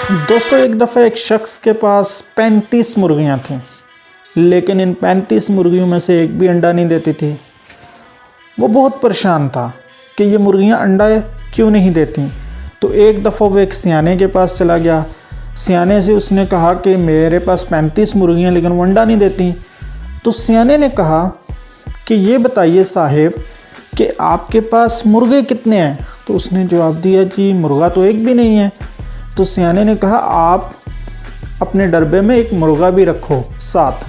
دوستو ایک دفعہ ایک شخص کے پاس 35 مرغیاں تھیں، لیکن ان 35 مرغیوں میں سے ایک بھی انڈا نہیں دیتی تھی۔ وہ بہت پریشان تھا کہ یہ مرغیاں انڈا کیوں نہیں دیتی۔ تو ایک دفعہ وہ ایک سیانے کے پاس چلا گیا۔ سیانے سے اس نے کہا کہ میرے پاس 35 مرغیاں لیکن وہ انڈا نہیں دیتی۔ تو سیانے نے کہا کہ یہ بتائیے صاحب کہ آپ کے پاس مرغے کتنے ہیں؟ تو اس نے جواب دیا جی مرغا تو ایک بھی نہیں ہے۔ تو سیانے نے کہا آپ اپنے ڈربے میں ایک مرغا بھی رکھو ساتھ۔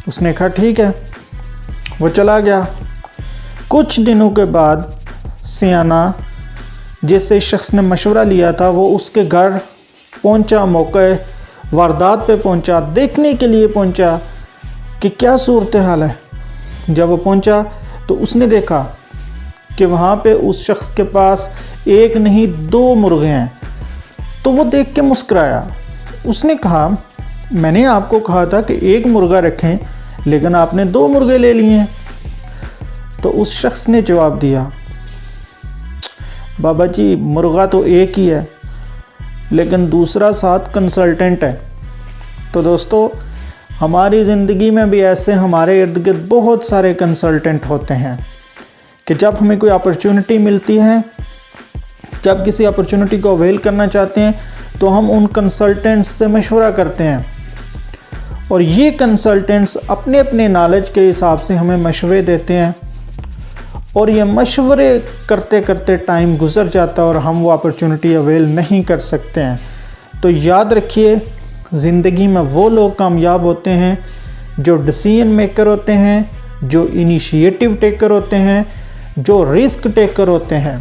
اس نے کہا ٹھیک ہے، وہ چلا گیا۔ کچھ دنوں کے بعد سیانہ جس سے شخص نے مشورہ لیا تھا وہ اس کے گھر پہنچا، موقع واردات پہ پہنچا، دیکھنے کے لیے پہنچا کہ کیا صورتحال ہے۔ جب وہ پہنچا تو اس نے دیکھا کہ وہاں پہ اس شخص کے پاس ایک نہیں 2 مرغے ہیں۔ تو وہ دیکھ کے مسکرایا۔ اس نے کہا میں نے آپ کو کہا تھا کہ ایک مرغا رکھیں لیکن آپ نے 2 مرغے لے لیے ہیں۔ تو اس شخص نے جواب دیا بابا جی مرغا تو ایک ہی ہے لیکن دوسرا ساتھ کنسلٹنٹ ہے۔ تو دوستو ہماری زندگی میں بھی ایسے ہمارے ارد گرد بہت سارے کنسلٹنٹ ہوتے ہیں کہ جب ہمیں کوئی اپرچونٹی ملتی ہے، جب کسی اپرچونٹی کو اویل کرنا چاہتے ہیں تو ہم ان کنسلٹنٹس سے مشورہ کرتے ہیں، اور یہ کنسلٹنٹس اپنے اپنے نالج کے حساب سے ہمیں مشورے دیتے ہیں، اور یہ مشورے کرتے کرتے ٹائم گزر جاتا ہے اور ہم وہ اپرچونٹی اویل نہیں کر سکتے ہیں۔ تو یاد رکھیے زندگی میں وہ لوگ کامیاب ہوتے ہیں جو ڈیسیژن میکر ہوتے ہیں، جو انیشیٹو ٹیکر ہوتے ہیں، جو رسک ٹیکر ہوتے ہیں۔